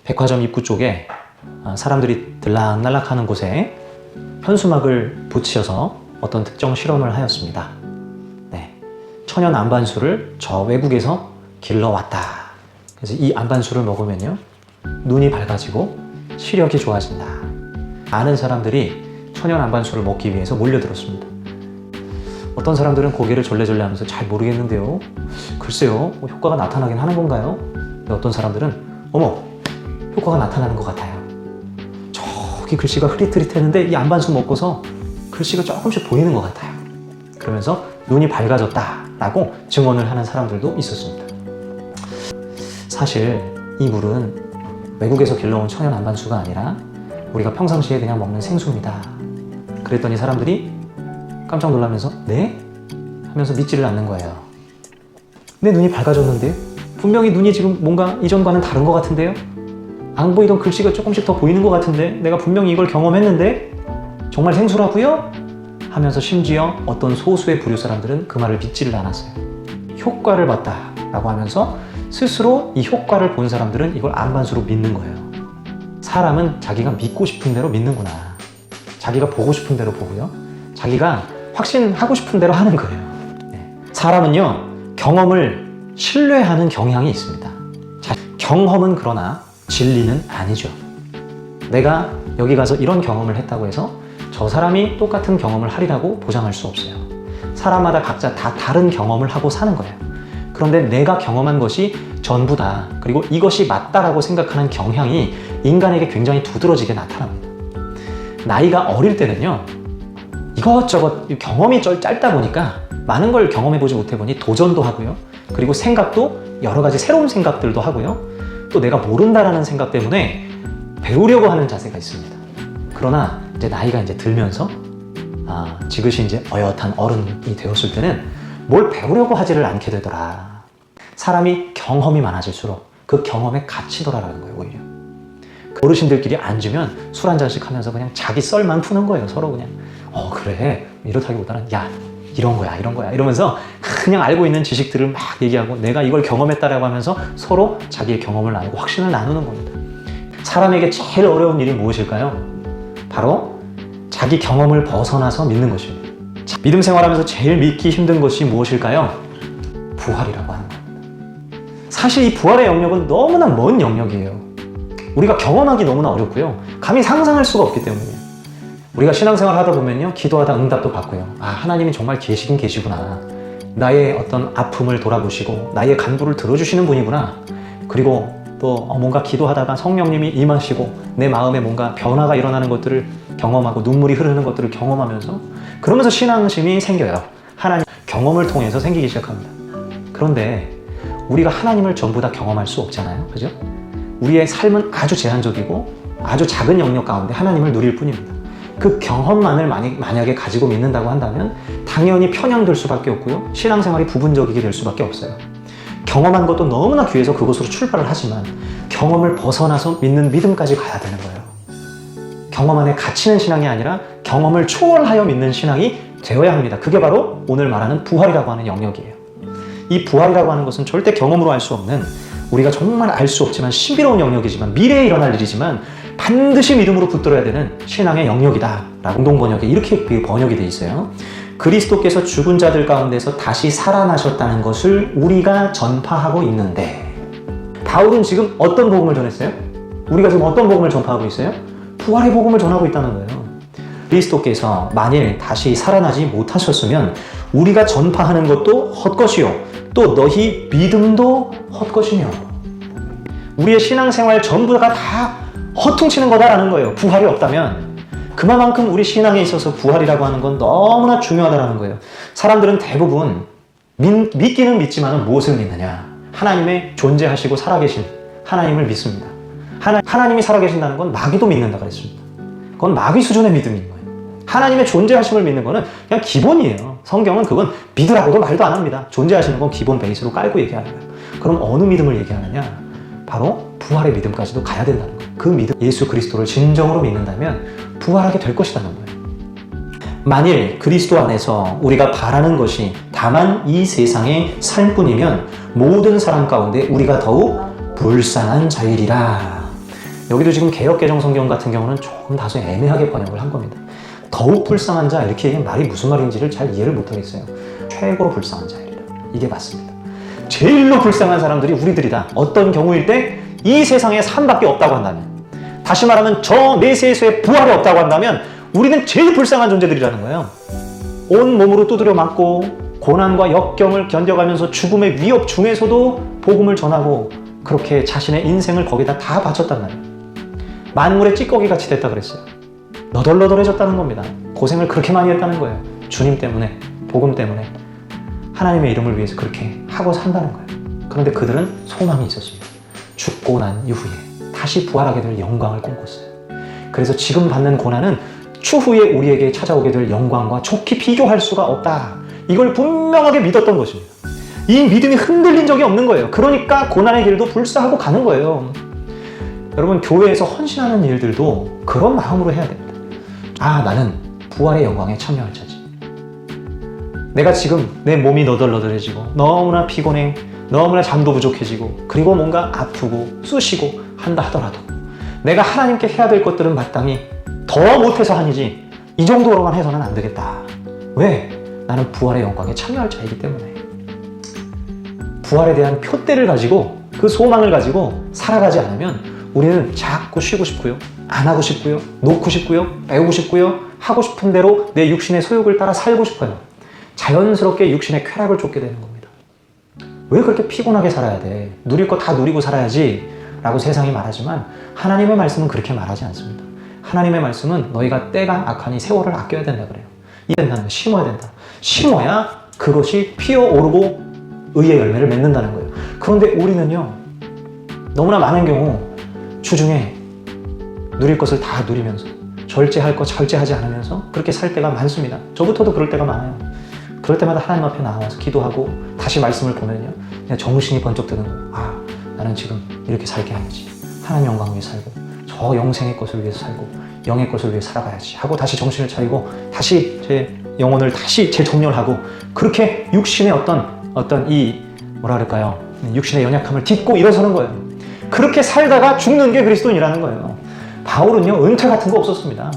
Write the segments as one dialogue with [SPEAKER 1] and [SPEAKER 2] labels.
[SPEAKER 1] 백화점 입구 쪽에 사람들이 들락날락하는 곳에 현수막을 붙여서 어떤 특정 실험을 하였습니다. 네. 천연 안반수를 저 외국에서 길러왔다. 그래서 이 안반수를 먹으면요, 눈이 밝아지고 시력이 좋아진다. 많은 사람들이 천연 안반수를 먹기 위해서 몰려들었습니다. 어떤 사람들은 고개를 절레절레 하면서 잘 모르겠는데요, 글쎄요, 효과가 나타나긴 하는 건가요? 어떤 사람들은 어머, 효과가 나타나는 것 같아요. 저기 글씨가 흐릿흐릿했는데 이 안반수 먹고서 글씨가 조금씩 보이는 것 같아요. 그러면서 눈이 밝아졌다라고 증언을 하는 사람들도 있었습니다. 사실 이 물은 외국에서 길러온 천연 안반수가 아니라 우리가 평상시에 그냥 먹는 생수입니다. 그랬더니 사람들이 깜짝 놀라면서 네? 하면서 믿지를 않는 거예요. 내 눈이 밝아졌는데요? 분명히 눈이 지금 뭔가 이전과는 다른 것 같은데요? 안 보이던 글씨가 조금씩 더 보이는 것 같은데 내가 분명히 이걸 경험했는데 정말 생수라고요? 하면서 심지어 어떤 소수의 부류 사람들은 그 말을 믿지를 않았어요. 효과를 봤다 라고 하면서 스스로 이 효과를 본 사람들은 이걸 안반수로 믿는 거예요. 사람은 자기가 믿고 싶은 대로 믿는구나. 자기가 보고 싶은 대로 보고요, 자기가 확신하고 싶은 대로 하는 거예요. 네. 사람은요, 경험을 신뢰하는 경향이 있습니다. 자, 경험은 그러나 진리는 아니죠. 내가 여기 가서 이런 경험을 했다고 해서 저 사람이 똑같은 경험을 하리라고 보장할 수 없어요. 사람마다 각자 다 다른 경험을 하고 사는 거예요. 그런데 내가 경험한 것이 전부다, 그리고 이것이 맞다라고 생각하는 경향이 인간에게 굉장히 두드러지게 나타납니다. 나이가 어릴 때는요, 이것저것 경험이 짧다 보니까 많은 걸 경험해보지 못해보니 도전도 하고요, 그리고 생각도 여러 가지 새로운 생각들도 하고요, 또 내가 모른다라는 생각 때문에 배우려고 하는 자세가 있습니다. 그러나 이제 나이가 이제 들면서 지그시 이제 어엿한 어른이 되었을 때는 뭘 배우려고 하지를 않게 되더라. 사람이 경험이 많아질수록 그 경험에 갇히더라라는 거예요. 오히려 어르신들끼리 앉으면 술 한 잔씩 하면서 그냥 자기 썰만 푸는 거예요. 서로 그냥 그래, 이렇다기보다는 야, 이런 거야 이러면서 그냥 알고 있는 지식들을 막 얘기하고 내가 이걸 경험했다라고 하면서 서로 자기의 경험을 나누고 확신을 나누는 겁니다. 사람에게 제일 어려운 일이 무엇일까요? 바로 자기 경험을 벗어나서 믿는 것입니다. 믿음 생활하면서 제일 믿기 힘든 것이 무엇일까요? 부활이라고 하는 겁니다. 사실 이 부활의 영역은 너무나 먼 영역이에요. 우리가 경험하기 너무나 어렵고요, 감히 상상할 수가 없기 때문이에요. 우리가 신앙생활 하다 보면요, 기도하다 응답도 받고요, 하나님이 정말 계시긴 계시구나, 나의 어떤 아픔을 돌아보시고 나의 간구를 들어주시는 분이구나, 그리고 또 뭔가 기도하다가 성령님이 임하시고 내 마음에 뭔가 변화가 일어나는 것들을 경험하고 눈물이 흐르는 것들을 경험하면서 그러면서 신앙심이 생겨요. 하나님 경험을 통해서 생기기 시작합니다. 그런데 우리가 하나님을 전부 다 경험할 수 없잖아요, 그죠? 우리의 삶은 아주 제한적이고 아주 작은 영역 가운데 하나님을 누릴 뿐입니다. 그 경험만을 만약에 가지고 믿는다고 한다면 당연히 편향될 수밖에 없고요, 신앙생활이 부분적이게 될 수밖에 없어요. 경험한 것도 너무나 귀해서 그곳으로 출발을 하지만 경험을 벗어나서 믿는 믿음까지 가야 되는 거예요. 경험 안에 갇히는 신앙이 아니라 경험을 초월하여 믿는 신앙이 되어야 합니다. 그게 바로 오늘 말하는 부활이라고 하는 영역이에요. 이 부활이라고 하는 것은 절대 경험으로 알 수 없는, 우리가 정말 알 수 없지만 신비로운 영역이지만 미래에 일어날 일이지만 반드시 믿음으로 붙들어야 되는 신앙의 영역이다 라고 공동번역에 이렇게 번역이 돼 있어요. 그리스도께서 죽은 자들 가운데서 다시 살아나셨다는 것을 우리가 전파하고 있는데, 바울은 지금 어떤 복음을 전했어요? 우리가 지금 어떤 복음을 전파하고 있어요? 부활의 복음을 전하고 있다는 거예요. 그리스도께서 만일 다시 살아나지 못하셨으면 우리가 전파하는 것도 헛것이요, 또 너희 믿음도 헛것이며, 우리의 신앙생활 전부가 다 허퉁치는 거다라는 거예요. 부활이 없다면. 그만큼 우리 신앙에 있어서 부활이라고 하는 건 너무나 중요하다는 거예요. 사람들은 대부분 믿기는 믿지만 무엇을 믿느냐? 하나님의 존재하시고 살아계신 하나님을 믿습니다. 하나님이 살아계신다는 건 마귀도 믿는다 그랬습니다. 그건 마귀 수준의 믿음인 거예요. 하나님의 존재하심을 믿는 거는 그냥 기본이에요. 성경은 그건 믿으라고도 말도 안 합니다. 존재하시는 건 기본 베이스로 깔고 얘기하는 거예요. 그럼 어느 믿음을 얘기하느냐? 바로 부활의 믿음까지도 가야 된다는 거예요. 그 믿음, 예수 그리스도를 진정으로 믿는다면 부활하게 될 것이라는 거예요. 만일 그리스도 안에서 우리가 바라는 것이 다만 이 세상의 삶뿐이면 모든 사람 가운데 우리가 더욱 불쌍한 자이리라. 여기도 지금 개역개정성경 같은 경우는 조금 다소 애매하게 번역을 한 겁니다. 더욱 불쌍한 자, 이렇게 얘기하면 말이 무슨 말인지를 잘 이해를 못하겠어요. 최고로 불쌍한 자이라. 이게 맞습니다. 제일로 불쌍한 사람들이 우리들이다. 어떤 경우일 때 이 세상에 삶밖에 없다고 한다면, 다시 말하면 저 메시아에서의 부활이 없다고 한다면 우리는 제일 불쌍한 존재들이라는 거예요. 온 몸으로 두드려 맞고 고난과 역경을 견뎌가면서 죽음의 위협 중에서도 복음을 전하고 그렇게 자신의 인생을 거기다 다 바쳤단 말이에요. 만물의 찌꺼기 같이 됐다 그랬어요. 너덜너덜해졌다는 겁니다. 고생을 그렇게 많이 했다는 거예요. 주님 때문에, 복음 때문에, 하나님의 이름을 위해서 그렇게 하고 산다는 거예요. 그런데 그들은 소망이 있었습니다. 죽고 난 이후에 다시 부활하게 될 영광을 꿈꿨어요. 그래서 지금 받는 고난은 추후에 우리에게 찾아오게 될 영광과 좋게 비교할 수가 없다. 이걸 분명하게 믿었던 것입니다. 이 믿음이 흔들린 적이 없는 거예요. 그러니까 고난의 길도 불사하고 가는 거예요. 여러분, 교회에서 헌신하는 일들도 그런 마음으로 해야 됩니다. 아, 나는 부활의 영광에 참여할 자지. 내가 지금 내 몸이 너덜너덜해지고 너무나 피곤해, 너무나 잠도 부족해지고 그리고 뭔가 아프고 쑤시고 한다 하더라도 내가 하나님께 해야 될 것들은 마땅히 더 못해서 아니지 이 정도로만 해서는 안 되겠다. 왜? 나는 부활의 영광에 참여할 자이기 때문에. 부활에 대한 표대를 가지고 그 소망을 가지고 살아가지 않으면 우리는 자꾸 쉬고 싶고요, 안 하고 싶고요, 놓고 싶고요, 배우고 싶고요, 하고 싶은 대로 내 육신의 소욕을 따라 살고 싶어요. 자연스럽게 육신의 쾌락을 쫓게 되는 겁니다. 왜 그렇게 피곤하게 살아야 돼? 누릴 거 다 누리고 살아야지 라고 세상이 말하지만 하나님의 말씀은 그렇게 말하지 않습니다. 하나님의 말씀은 너희가 때가 악하니 세월을 아껴야 된다 그래요. 이 된다는 거, 심어야 된다. 심어야 그것이 피어오르고 의의 열매를 맺는다는 거예요. 그런데 우리는요, 너무나 많은 경우 주중에 누릴 것을 다 누리면서 절제할 거 절제하지 않으면서 그렇게 살 때가 많습니다. 저부터도 그럴 때가 많아요. 그럴 때마다 하나님 앞에 나와서 기도하고 다시 말씀을 보면요, 그냥 정신이 번쩍 드는 거예요. 아, 나는 지금 이렇게 살게 아니지. 하나님 영광 위해 살고 저 영생의 것을 위해서 살고 영의 것을 위해 살아가야지 하고 다시 정신을 차리고 다시 제 영혼을 다시 재정렬하고 그렇게 육신의 어떤 이 뭐라 그럴까요? 육신의 연약함을 딛고 일어서는 거예요. 그렇게 살다가 죽는 게 그리스도인이라는 거예요. 바울은요, 은퇴 같은 거 없었습니다.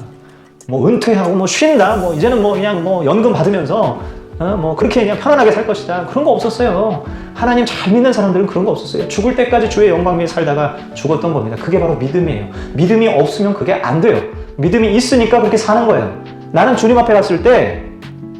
[SPEAKER 1] 뭐 은퇴하고 뭐 쉰다, 뭐 이제는 뭐 그냥 뭐 연금 받으면서 뭐 그렇게 그냥 편안하게 살 것이다, 그런 거 없었어요. 하나님 잘 믿는 사람들은 그런 거 없었어요. 죽을 때까지 주의 영광 위에 살다가 죽었던 겁니다. 그게 바로 믿음이에요. 믿음이 없으면 그게 안 돼요. 믿음이 있으니까 그렇게 사는 거예요. 나는 주님 앞에 갔을 때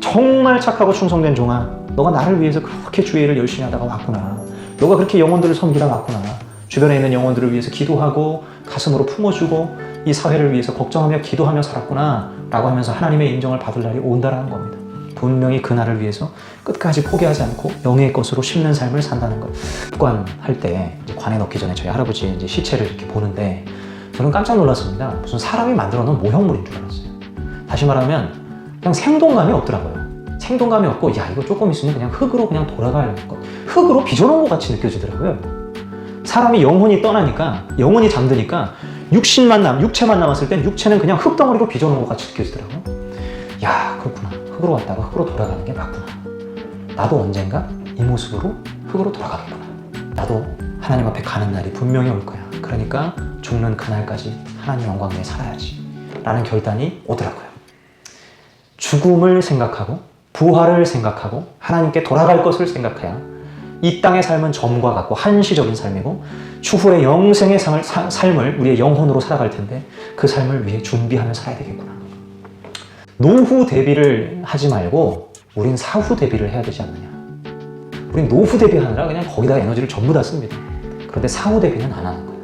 [SPEAKER 1] 정말 착하고 충성된 종아, 너가 나를 위해서 그렇게 주의 일을 열심히 하다가 왔구나. 너가 그렇게 영혼들을 섬기다 왔구나. 주변에 있는 영혼들을 위해서 기도하고 가슴으로 품어주고 이 사회를 위해서 걱정하며 기도하며 살았구나 라고 하면서 하나님의 인정을 받을 날이 온다라는 겁니다. 분명히 그날을 위해서 끝까지 포기하지 않고 영의 것으로 심는 삶을 산다는 거예요. 관할 때 관에 넣기 전에 저희 할아버지 이제 시체를 이렇게 보는데 저는 깜짝 놀랐습니다. 무슨 사람이 만들어 놓은 모형물인 줄 알았어요. 다시 말하면 그냥 생동감이 없더라고요. 생동감이 없고, 야, 이거 조금 있으면 그냥 흙으로 그냥 돌아갈 것, 흙으로 빚어놓은 것 같이 느껴지더라고요. 사람이 영혼이 떠나니까, 영혼이 잠드니까 육체만 남았을 땐 육체는 그냥 흙덩어리로 빚어놓은 것 같이 느껴지더라고요. 야, 그렇구나. 흙으로 왔다가 흙으로 돌아가는 게 맞구나. 나도 언젠가 이 모습으로 흙으로 돌아가겠구나. 나도 하나님 앞에 가는 날이 분명히 올 거야. 그러니까 죽는 그날까지 하나님 영광 위에 살아야지 라는 결단이 오더라고요. 죽음을 생각하고 부활을 생각하고 하나님께 돌아갈 것을 생각해야 이 땅의 삶은 점과 같고 한시적인 삶이고 추후의 영생의 삶을 우리의 영혼으로 살아갈 텐데 그 삶을 위해 준비하며 살아야 되겠구나. 노후 대비를 하지 말고 우린 사후 대비를 해야 되지 않느냐. 우린 노후 대비하느라 그냥 거기다 에너지를 전부 다 씁니다. 그런데 사후 대비는 안 하는 거예요.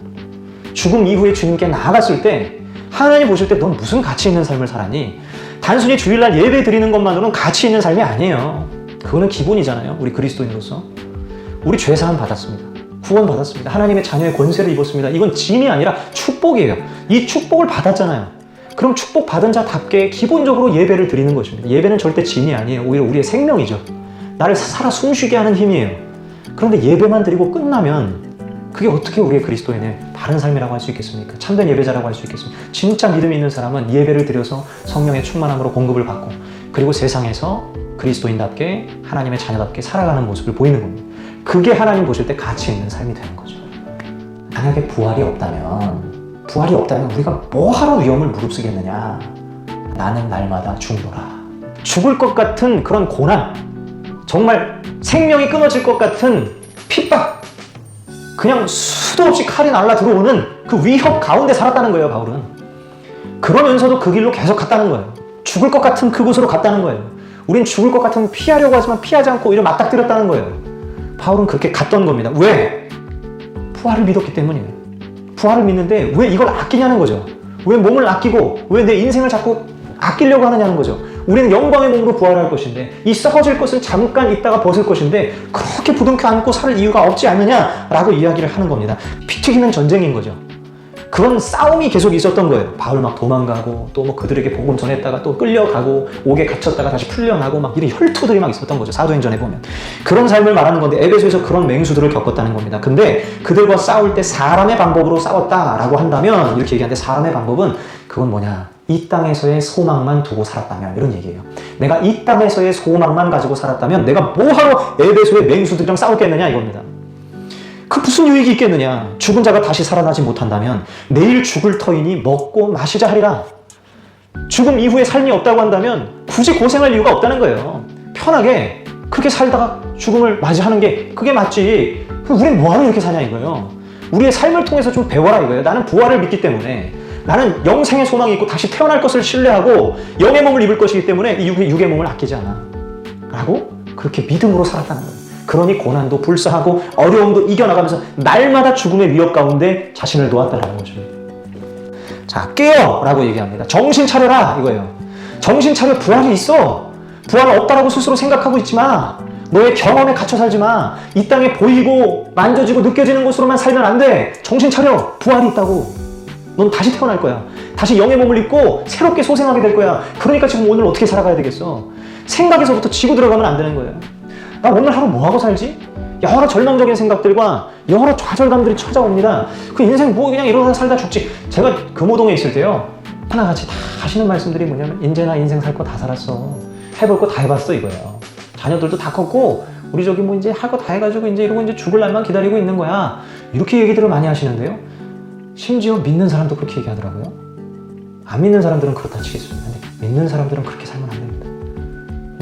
[SPEAKER 1] 죽음 이후에 주님께 나아갔을 때 하나님 보실 때 넌 무슨 가치 있는 삶을 살았니? 단순히 주일날 예배 드리는 것만으로는 가치 있는 삶이 아니에요. 그거는 기본이잖아요. 우리 그리스도인으로서. 우리 죄사함 받았습니다. 구원 받았습니다. 하나님의 자녀의 권세를 입었습니다. 이건 짐이 아니라 축복이에요. 이 축복을 받았잖아요. 그럼 축복 받은 자답게 기본적으로 예배를 드리는 것입니다. 예배는 절대 짐이 아니에요. 오히려 우리의 생명이죠. 나를 살아 숨쉬게 하는 힘이에요. 그런데 예배만 드리고 끝나면 그게 어떻게 우리의 그리스도인의 바른 삶이라고 할 수 있겠습니까? 참된 예배자라고 할 수 있겠습니까? 진짜 믿음이 있는 사람은 예배를 드려서 성령의 충만함으로 공급을 받고 그리고 세상에서 그리스도인답게 하나님의 자녀답게 살아가는 모습을 보이는 겁니다. 그게 하나님 보실 때 가치 있는 삶이 되는 거죠. 만약에 부활이 없다면 부활이 없다면 우리가 뭐하러 위험을 무릅쓰겠느냐. 나는 날마다 죽노라. 죽을 것 같은 그런 고난, 정말 생명이 끊어질 것 같은 핍박, 그냥 수도 없이 칼이 날라 들어오는 그 위협 가운데 살았다는 거예요, 바울은. 그러면서도 그 길로 계속 갔다는 거예요. 죽을 것 같은 그곳으로 갔다는 거예요. 우린 죽을 것 같으면 피하려고 하지만 피하지 않고 오히려 맞닥뜨렸다는 거예요. 바울은 그렇게 갔던 겁니다. 왜? 부활을 믿었기 때문이에요. 부활을 믿는데 왜 이걸 아끼냐는 거죠. 왜 몸을 아끼고 왜 내 인생을 자꾸 아끼려고 하느냐는 거죠. 우리는 영광의 몸으로 부활할 것인데 이 썩어질 것은 잠깐 있다가 벗을 것인데 그렇게 부둥켜 안고 살 이유가 없지 않느냐라고 이야기를 하는 겁니다. 피 튀기는 전쟁인 거죠. 그런 싸움이 계속 있었던 거예요. 바울 막 도망가고 또 뭐 그들에게 복음 전했다가 또 끌려가고 옥에 갇혔다가 다시 풀려나고 막 이런 혈투들이 막 있었던 거죠. 사도행전에 보면. 그런 삶을 말하는 건데 에베소에서 그런 맹수들을 겪었다는 겁니다. 근데 그들과 싸울 때 사람의 방법으로 싸웠다라고 한다면 이렇게 얘기하는데 사람의 방법은 그건 뭐냐? 이 땅에서의 소망만 두고 살았다면 이런 얘기예요. 내가 이 땅에서의 소망만 가지고 살았다면 내가 뭐하러 에베소의 맹수들이랑 싸웠겠느냐 이겁니다. 그 무슨 유익이 있겠느냐. 죽은 자가 다시 살아나지 못한다면 내일 죽을 터이니 먹고 마시자 하리라. 죽음 이후에 삶이 없다고 한다면 굳이 고생할 이유가 없다는 거예요. 편하게 그렇게 살다가 죽음을 맞이하는 게 그게 맞지. 우린 뭐하러 이렇게 사냐 이거예요. 우리의 삶을 통해서 좀 배워라 이거예요. 나는 부활을 믿기 때문에 나는 영생의 소망이 있고 다시 태어날 것을 신뢰하고 영의 몸을 입을 것이기 때문에 이 육의 몸을 아끼지 않아 라고 그렇게 믿음으로 살았다는 거예요. 그러니 고난도 불사하고 어려움도 이겨나가면서 날마다 죽음의 위협 가운데 자신을 놓았다라는 거죠. 자, 깨어 라고 얘기합니다. 정신 차려라 이거예요. 정신 차려. 부활이 있어. 부활은 없다라고 스스로 생각하고 있지 마. 너의 경험에 갇혀 살지 마. 이 땅에 보이고 만져지고 느껴지는 것으로만 살면 안 돼. 정신 차려. 부활이 있다고. 넌 다시 태어날 거야. 다시 영의 몸을 입고 새롭게 소생하게 될 거야. 그러니까 지금 오늘 어떻게 살아가야 되겠어? 생각에서부터 지고 들어가면 안 되는 거예요. 나 오늘 하루 뭐 하고 살지? 여러 절망적인 생각들과 여러 좌절감들이 찾아옵니다. 그 인생 뭐 그냥 이러다 살다 죽지. 제가 금호동에 있을 때요. 하나같이 다 하시는 말씀들이 뭐냐면 이제 나 인생 살 거 다 살았어. 해볼 거 다 해봤어 이거예요. 자녀들도 다 컸고 우리 저기 뭐 이제 할 거 다 해가지고 이제 이러고 이제 죽을 날만 기다리고 있는 거야. 이렇게 얘기들을 많이 하시는데요. 심지어 믿는 사람도 그렇게 얘기하더라고요. 안 믿는 사람들은 그렇다 치겠습니다. 근데 믿는 사람들은 그렇게 살면 안 됩니다.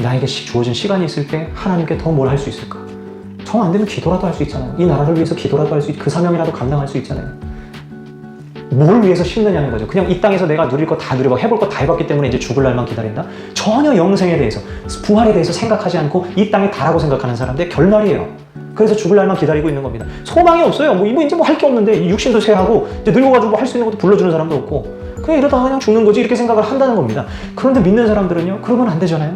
[SPEAKER 1] 나에게 주어진 시간이 있을 때 하나님께 더 뭘 할 수 있을까? 정 안 되면 기도라도 할 수 있잖아요. 이 나라를 위해서 기도라도 할 수 있고 그 사명이라도 감당할 수 있잖아요. 뭘 위해서 심느냐는 거죠. 그냥 이 땅에서 내가 누릴 거 다 누리고 해볼 거 다 해봤기 때문에 이제 죽을 날만 기다린다? 전혀 영생에 대해서, 부활에 대해서 생각하지 않고 이 땅에 다라고 생각하는 사람들의 결말이에요. 그래서 죽을 날만 기다리고 있는 겁니다. 소망이 없어요. 뭐 이제 뭐 할 게 없는데 육신도 쇠하고 이제 늙어가지고 할 수 있는 것도 불러주는 사람도 없고 그냥 이러다가 그냥 죽는 거지 이렇게 생각을 한다는 겁니다. 그런데 믿는 사람들은요. 그러면 안 되잖아요.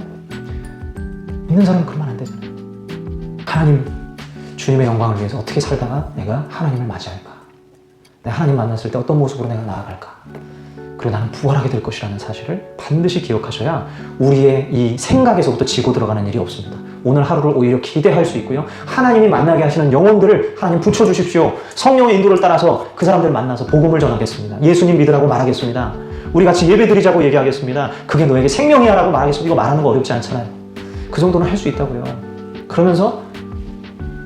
[SPEAKER 1] 믿는 사람은 그러면 안 되잖아요. 하나님, 주님의 영광을 위해서 어떻게 살다가 내가 하나님을 맞이할까? 내가 하나님 만났을 때 어떤 모습으로 내가 나아갈까? 그리고 나는 부활하게 될 것이라는 사실을 반드시 기억하셔야 우리의 이 생각에서부터 지고 들어가는 일이 없습니다. 오늘 하루를 오히려 기대할 수 있고요. 하나님이 만나게 하시는 영혼들을 하나님 붙여주십시오. 성령의 인도를 따라서 그 사람들을 만나서 복음을 전하겠습니다. 예수님 믿으라고 말하겠습니다. 우리 같이 예배드리자고 얘기하겠습니다. 그게 너에게 생명이야 라고 말하겠습니다. 이거 말하는 거 어렵지 않잖아요. 그 정도는 할 수 있다고요. 그러면서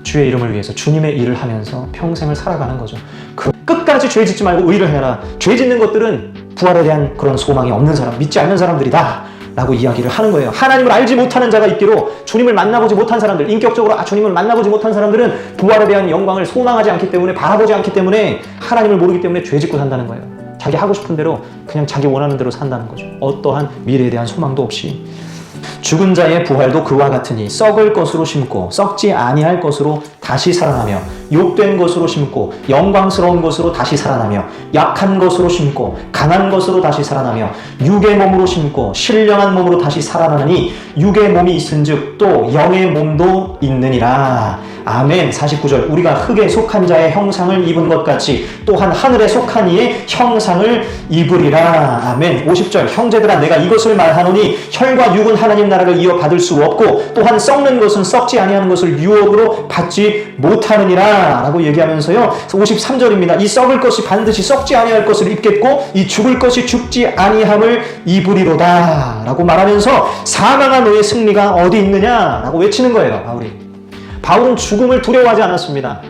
[SPEAKER 1] 주의 이름을 위해서 주님의 일을 하면서 평생을 살아가는 거죠. 끝까지 죄 짓지 말고 의를 행하라. 죄 짓는 것들은 부활에 대한 그런 소망이 없는 사람, 믿지 않는 사람들이다 라고 이야기를 하는 거예요. 하나님을 알지 못하는 자가 있기로 주님을 만나보지 못한 사람들, 인격적으로 주님을 만나보지 못한 사람들은 부활에 대한 영광을 소망하지 않기 때문에, 바라보지 않기 때문에, 하나님을 모르기 때문에 죄 짓고 산다는 거예요. 자기 하고 싶은 대로 그냥 자기 원하는 대로 산다는 거죠. 어떠한 미래에 대한 소망도 없이. 죽은 자의 부활도 그와 같으니 썩을 것으로 심고 썩지 아니할 것으로 다시 살아나며 욕된 것으로 심고 영광스러운 것으로 다시 살아나며 약한 것으로 심고 강한 것으로 다시 살아나며 육의 몸으로 심고 신령한 몸으로 다시 살아나느니 육의 몸이 있은즉 또 영의 몸도 있느니라. 아멘. 49절 우리가 흙에 속한 자의 형상을 입은 것 같이 또한 하늘에 속한 이의 형상을 입으리라. 아멘. 50절 형제들아 내가 이것을 말하노니 혈과 육은 하나님 나라를 이어받을 수 없고 또한 썩는 것은 썩지 아니하는 것을 유업으로 받지 못하느니라 라고 얘기하면서요. 53절입니다. 이 썩을 것이 반드시 썩지 아니할 것을 입겠고 이 죽을 것이 죽지 아니함을 입으리로다 라고 말하면서 사망한 너의 승리가 어디 있느냐 라고 외치는 거예요. 바울은 죽음을 두려워하지 않았습니다.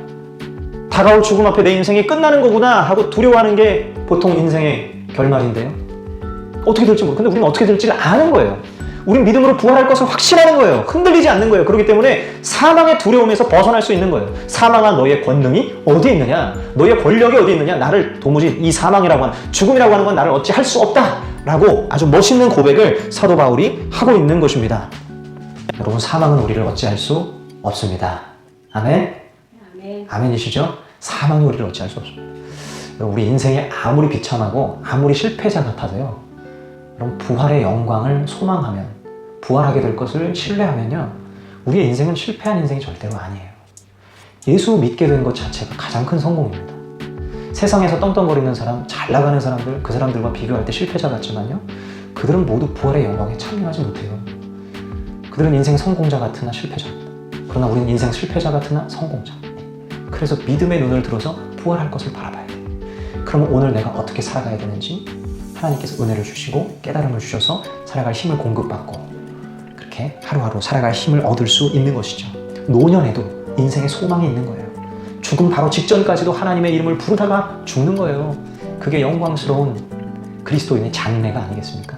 [SPEAKER 1] 다가올 죽음 앞에 내 인생이 끝나는 거구나 하고 두려워하는 게 보통 인생의 결말인데요. 어떻게 될지 모르고 근데 우리는 어떻게 될지를 아는 거예요. 우린 믿음으로 부활할 것을 확신하는 거예요. 흔들리지 않는 거예요. 그렇기 때문에 사망의 두려움에서 벗어날 수 있는 거예요. 사망아 너의 권능이 어디에 있느냐? 너의 권력이 어디에 있느냐? 나를 도무지 이 사망이라고 하는 죽음이라고 하는 건 나를 어찌 할 수 없다 라고 아주 멋있는 고백을 사도 바울이 하고 있는 것입니다. 여러분, 사망은 우리를 어찌할 수 없습니다. 아멘? 아멘이시죠? 사망이 우리를 어찌할 수 없습니다. 우리 인생이 아무리 비참하고 아무리 실패자 같아도요, 여러분, 부활의 영광을 소망하면, 부활하게 될 것을 신뢰하면요, 우리의 인생은 실패한 인생이 절대로 아니에요. 예수 믿게 된 것 자체가 가장 큰 성공입니다. 세상에서 떵떵거리는 사람, 잘 나가는 사람들, 그 사람들과 비교할 때 실패자 같지만요, 그들은 모두 부활의 영광에 참여하지 못해요. 그들은 인생 성공자 같으나 실패자입니다. 그러나 우리는 인생 실패자 같으나 성공자. 그래서 믿음의 눈을 들어서 부활할 것을 바라봐야 돼요. 그러면 오늘 내가 어떻게 살아가야 되는지 하나님께서 은혜를 주시고 깨달음을 주셔서 살아갈 힘을 공급받고 그렇게 하루하루 살아갈 힘을 얻을 수 있는 것이죠. 노년에도 인생에 소망이 있는 거예요. 죽음 바로 직전까지도 하나님의 이름을 부르다가 죽는 거예요. 그게 영광스러운 그리스도인의 장래가 아니겠습니까?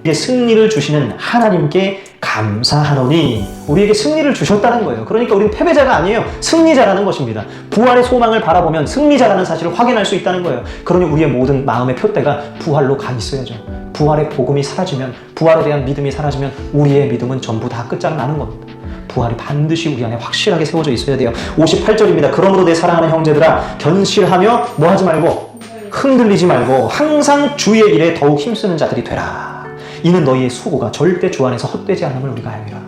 [SPEAKER 1] 우리에게 승리를 주시는 하나님께 감사하노니, 우리에게 승리를 주셨다는 거예요. 그러니까 우리는 패배자가 아니에요. 승리자라는 것입니다. 부활의 소망을 바라보면 승리자라는 사실을 확인할 수 있다는 거예요. 그러니 우리의 모든 마음의 표대가 부활로 가 있어야죠. 부활의 복음이 사라지면, 부활에 대한 믿음이 사라지면 우리의 믿음은 전부 다 끝장나는 겁니다. 부활이 반드시 우리 안에 확실하게 세워져 있어야 돼요. 58절입니다. 그러므로 내 사랑하는 형제들아, 견실하며 뭐 하지 말고, 흔들리지 말고 항상 주의 일에 더욱 힘쓰는 자들이 되라. 이는 너희의 수고가 절대 주 안에서 헛되지 않음을 우리가 알미라.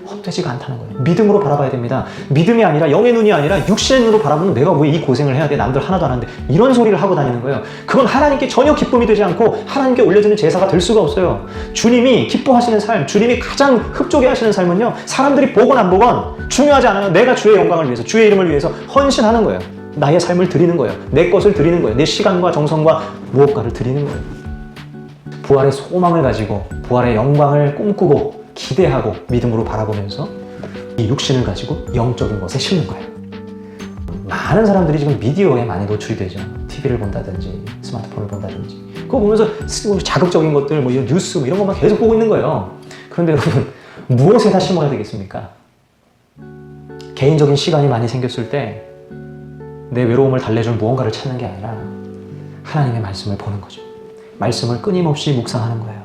[SPEAKER 1] 헛되지가 않다는 거예요. 믿음으로 바라봐야 됩니다. 믿음이 아니라, 영의 눈이 아니라 육신의 눈으로 바라보면 내가 왜 이 고생을 해야 돼? 남들 하나도 안 하는데, 이런 소리를 하고 다니는 거예요. 그건 하나님께 전혀 기쁨이 되지 않고 하나님께 올려주는 제사가 될 수가 없어요. 주님이 기뻐하시는 삶, 주님이 가장 흡족해 하시는 삶은요, 사람들이 보건 안 보건 중요하지 않아요. 내가 주의 영광을 위해서, 주의 이름을 위해서 헌신하는 거예요. 나의 삶을 드리는 거예요. 내 것을 드리는 거예요. 내 시간과 정성과 무엇가를 드리는 거예요. 부활의 소망을 가지고, 부활의 영광을 꿈꾸고 기대하고 믿음으로 바라보면서 이 육신을 가지고 영적인 것에 심는 거예요. 많은 사람들이 지금 미디어에 많이 노출이 되죠. TV를 본다든지 스마트폰을 본다든지, 그거 보면서 자극적인 것들, 뭐 뉴스 이런 것만 계속 보고 있는 거예요. 그런데 여러분, 무엇에다 심어야 되겠습니까? 개인적인 시간이 많이 생겼을 때 내 외로움을 달래줄 무언가를 찾는 게 아니라 하나님의 말씀을 보는 거죠. 말씀을 끊임없이 묵상하는 거예요.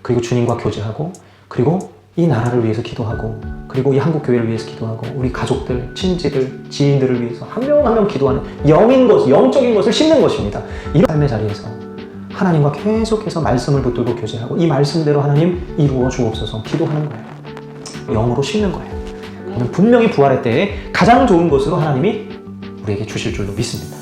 [SPEAKER 1] 그리고 주님과 교제하고, 그리고 이 나라를 위해서 기도하고, 그리고 이 한국 교회를 위해서 기도하고, 우리 가족들, 친지들, 지인들을 위해서 한 명 한 명 기도하는 영적인 것을 심는 것입니다. 이런 삶의 자리에서 하나님과 계속해서 말씀을 붙들고 교제하고, 이 말씀대로 하나님 이루어 주옵소서 기도하는 거예요. 영으로 심는 거예요. 분명히 부활의 때에 가장 좋은 것으로 하나님이 우리에게 주실 줄로 믿습니다.